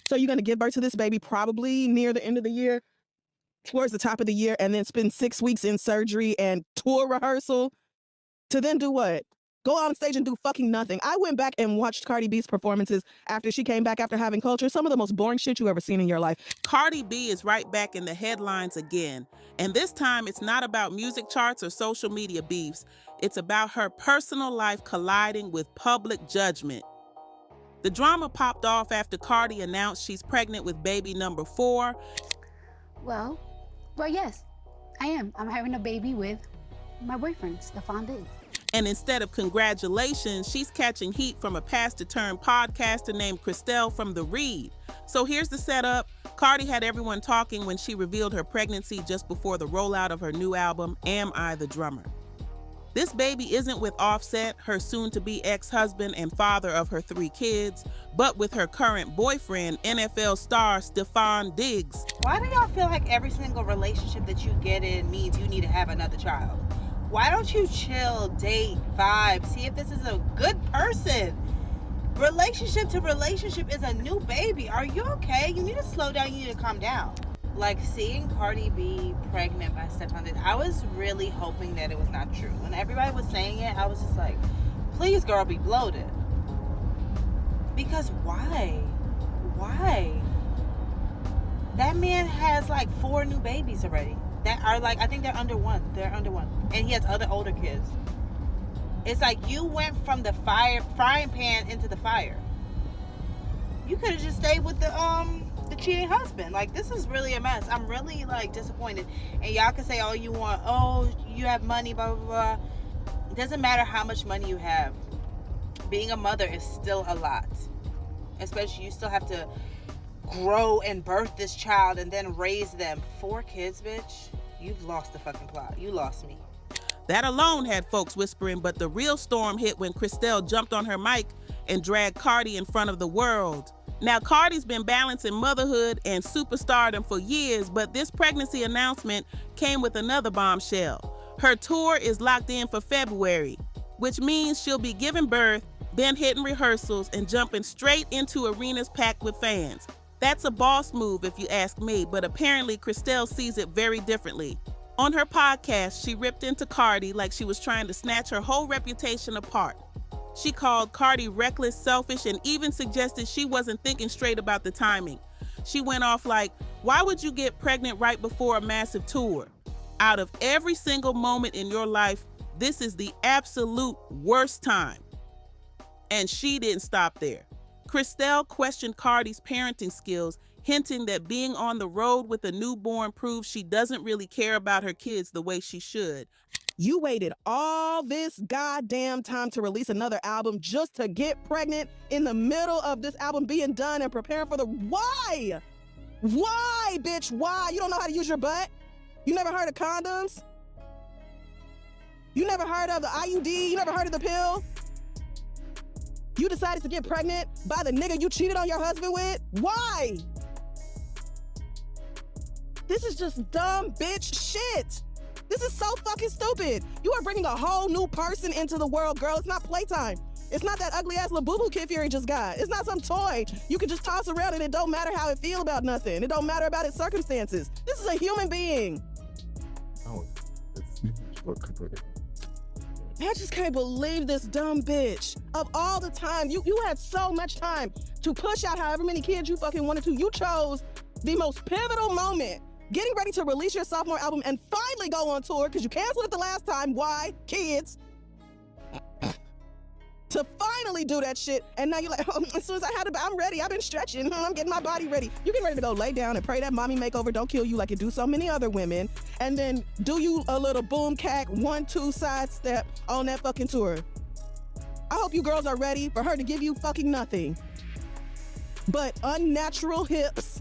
So you're going to give birth to this baby probably near the end of the year, towards the top of the year, and then spend 6 weeks in surgery and tour rehearsal to then do what? Go on stage and do fucking nothing. I went back and watched Cardi B's performances after she came back after having culture. Some of the most boring shit you ever seen in your life. Cardi B is right back in the headlines again. And this time it's not about music charts or social media beefs. It's about her personal life colliding with public judgment. The drama popped off after Cardi announced she's pregnant with baby number 4. Well, yes, I am. I'm having a baby with my boyfriend, Stefan Diggs. And instead of congratulations, she's catching heat from a pastor-turned-podcaster named Christelle from The Read. So here's the setup. Cardi had everyone talking when she revealed her pregnancy just before the rollout of her new album, Am I the Drummer? This baby isn't with Offset, her soon-to-be ex-husband and father of her 3 kids, but with her current boyfriend, NFL star Stefan Diggs. Why do y'all feel like every single relationship that you get in means you need to have another child? Why don't you chill, date, vibe, see if this is a good person? Relationship to relationship is a new baby. Are you okay? You need to slow down. You need to calm down. Like, seeing Cardi B pregnant by Stefan Diggs, I was really hoping that it was not true. When everybody was saying it, I was just like, please, girl, be bloated. Because why? Why? That man has like 4 new babies already. That are like, I think they're under 1. They're under 1. And he has other older kids. It's like you went from the frying pan into the fire. You could have just stayed with the cheating husband. Like, this is really a mess. I'm really like disappointed. And y'all can say all you want. Oh, you have money, blah, blah, blah. It doesn't matter how much money you have. Being a mother is still a lot. Especially you still have to grow and birth this child and then raise them. 4 kids, bitch. You've lost the fucking plot. You lost me. That alone had folks whispering, but the real storm hit when Christelle jumped on her mic and dragged Cardi in front of the world. Now, Cardi's been balancing motherhood and superstardom for years, but this pregnancy announcement came with another bombshell. Her tour is locked in for February, which means she'll be giving birth, then hitting rehearsals and jumping straight into arenas packed with fans. That's a boss move if you ask me, but apparently Christelle sees it very differently. On her podcast, she ripped into Cardi like she was trying to snatch her whole reputation apart. She called Cardi reckless, selfish, and even suggested she wasn't thinking straight about the timing. She went off like, why would you get pregnant right before a massive tour? Out of every single moment in your life, this is the absolute worst time. And she didn't stop there. Christelle questioned Cardi's parenting skills, hinting that being on the road with a newborn proves she doesn't really care about her kids the way she should. You waited all this goddamn time to release another album just to get pregnant in the middle of this album being done and preparing for the... Why? Why, bitch? Why? You don't know how to use your butt? You never heard of condoms? You never heard of the IUD? You never heard of the pill? You decided to get pregnant by the nigga you cheated on your husband with? Why? This is just dumb bitch shit. This is so fucking stupid. You are bringing a whole new person into the world, girl. It's not playtime. It's not that ugly ass Labubu Kid Fury just got. It's not some toy you can just toss around and it don't matter how it feel about nothing. It don't matter about its circumstances. This is a human being. Oh, I just can't believe this dumb bitch. Of all the time, you had so much time to push out however many kids you fucking wanted to. You chose the most pivotal moment, getting ready to release your sophomore album and finally go on tour because you canceled it the last time. Why? Kids. To finally do that shit, and now you're like, oh, as soon as I'm ready. I've been stretching. I'm getting my body ready. You're getting ready to go lay down and pray that mommy makeover don't kill you like it do so many other women, and then do you a little boom cack 1-2 sidestep on that fucking tour. I hope you girls are ready for her to give you fucking nothing but unnatural hips,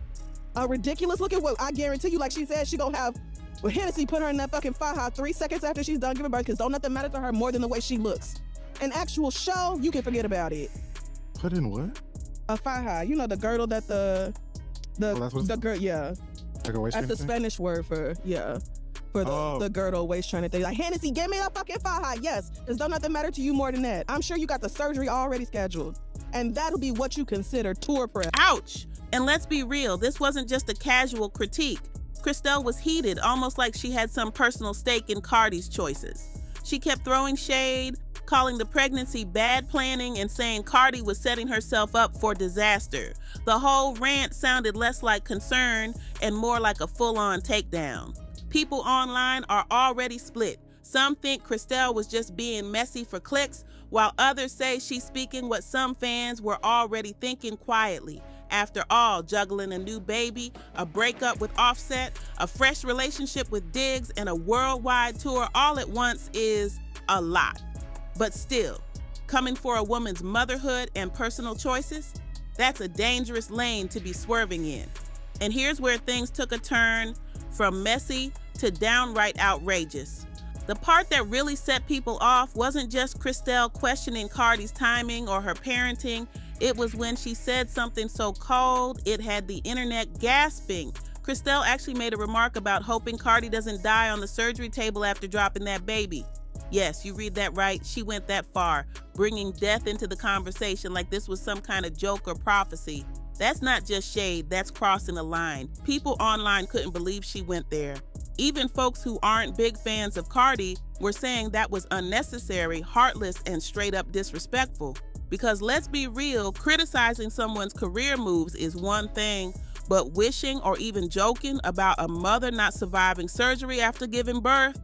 a ridiculous looking what I guarantee you, like she said, she gonna have Hennessy put her in that fucking faja 3 seconds after she's done giving birth because don't nothing matter to her more than the way she looks. An actual show, you can forget about it. Put in what? A faja. You know the girdle that the girdle, yeah. Like a waist That's the thing? Spanish word for, yeah. For the girdle waist training thing. Like, Hennessy, give me a fucking faja. Yes, because don't nothing matter to you more than that. I'm sure you got the surgery already scheduled. and that'll be what you consider tour prep. Ouch! And let's be real, this wasn't just a casual critique. Christelle was heated, almost like she had some personal stake in Cardi's choices. She kept throwing shade, calling the pregnancy bad planning and saying Cardi was setting herself up for disaster. The whole rant sounded less like concern and more like a full-on takedown. People online are already split. Some think Christelle was just being messy for clicks, while others say she's speaking what some fans were already thinking quietly. After all, juggling a new baby, a breakup with Offset, a fresh relationship with Diggs, and a worldwide tour all at once is a lot. But still, coming for a woman's motherhood and personal choices, that's a dangerous lane to be swerving in. And here's where things took a turn from messy to downright outrageous. The part that really set people off wasn't just Christelle questioning Cardi's timing or her parenting. It was when she said something so cold, it had the internet gasping. Christelle actually made a remark about hoping Cardi doesn't die on the surgery table after dropping that baby. Yes, you read that right. She went that far, bringing death into the conversation like this was some kind of joke or prophecy. That's not just shade, that's crossing a line. People online couldn't believe she went there. Even folks who aren't big fans of Cardi were saying that was unnecessary, heartless, and straight up disrespectful. Because let's be real, criticizing someone's career moves is one thing, but wishing or even joking about a mother not surviving surgery after giving birth,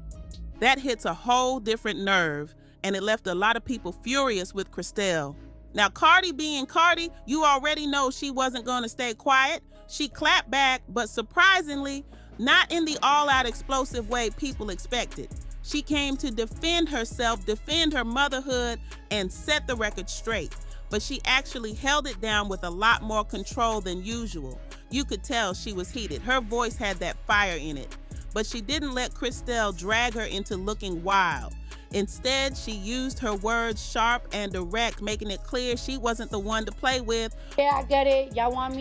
that hits a whole different nerve, and it left a lot of people furious with Christelle. Now, Cardi being Cardi, you already know she wasn't going to stay quiet. She clapped back, but surprisingly, not in the all-out explosive way people expected. She came to defend herself, defend her motherhood, and set the record straight. But she actually held it down with a lot more control than usual. You could tell she was heated. Her voice had that fire in it. But she didn't let Christelle drag her into looking wild. Instead, she used her words sharp and direct, making it clear she wasn't the one to play with. Yeah, I get it. Y'all wanted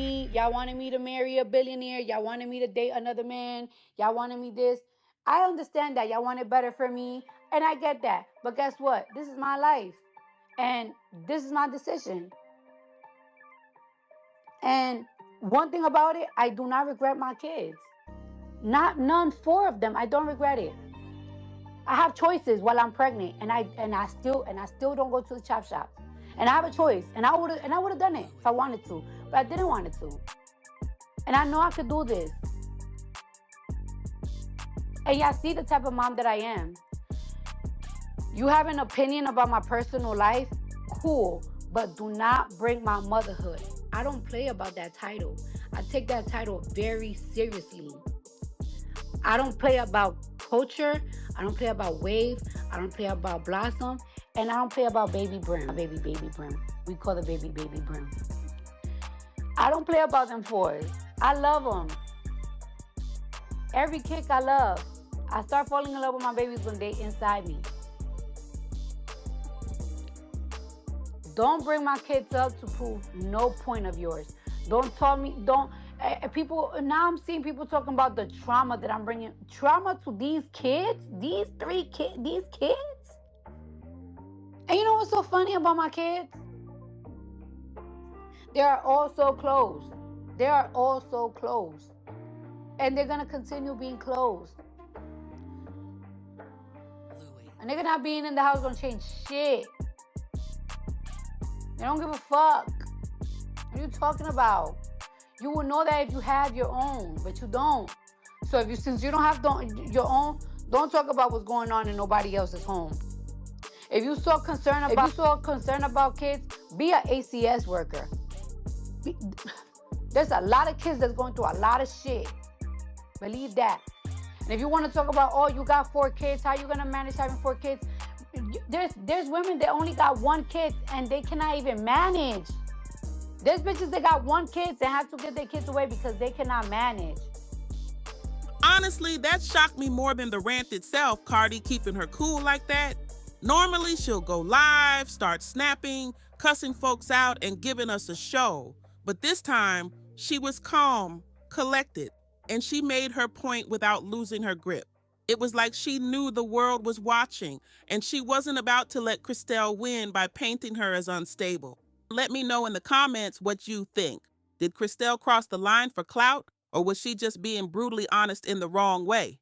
me to marry a billionaire. Y'all wanted me to date another man. Y'all wanted me this. I understand that. Y'all wanted better for me. And I get that. But guess what? This is my life. And this is my decision. And one thing about it, I do not regret my kids. None, 4 of them. I don't regret it. I have choices while I'm pregnant, and I still don't go to the chop shop. And I have a choice, and I would have done it if I wanted to, but I didn't want it to. And I know I could do this. And y'all see the type of mom that I am. You have an opinion about my personal life, cool, but do not bring my motherhood. I don't play about that title. I take that title very seriously. I don't play about culture. I don't play about Wave. I don't play about Blossom. And I don't play about Baby Brim. Baby Brim. We call the baby Brim. I don't play about them 4s. I love them. Every kick I love. I start falling in love with my babies when they inside me. Don't bring my kids up to prove no point of yours. Don't tell me, people, now I'm seeing people talking about the trauma that I'm bringing. Trauma to these kids? These kids? And you know what's so funny about my kids? They are all so closed. They are all so closed. And they're going to continue being closed. And they're not being in the house going to change shit. They don't give a fuck. What are you talking about? You will know that if you have your own, but you don't. So since you don't have your own, don't talk about what's going on in nobody else's home. If you so concerned about kids, be an ACS worker. There's a lot of kids that's going through a lot of shit. Believe that. And if you want to talk about, oh, you got 4 kids, how you gonna manage having 4 kids? There's women that only got 1 kid and they cannot even manage. There's bitches that got 1 kid and have to get their kids away because they cannot manage. Honestly, that shocked me more than the rant itself, Cardi keeping her cool like that. Normally, she'll go live, start snapping, cussing folks out, and giving us a show. But this time, she was calm, collected, and she made her point without losing her grip. It was like she knew the world was watching, and she wasn't about to let Christelle win by painting her as unstable. Let me know in the comments what you think. Did Christelle cross the line for clout, or was she just being brutally honest in the wrong way?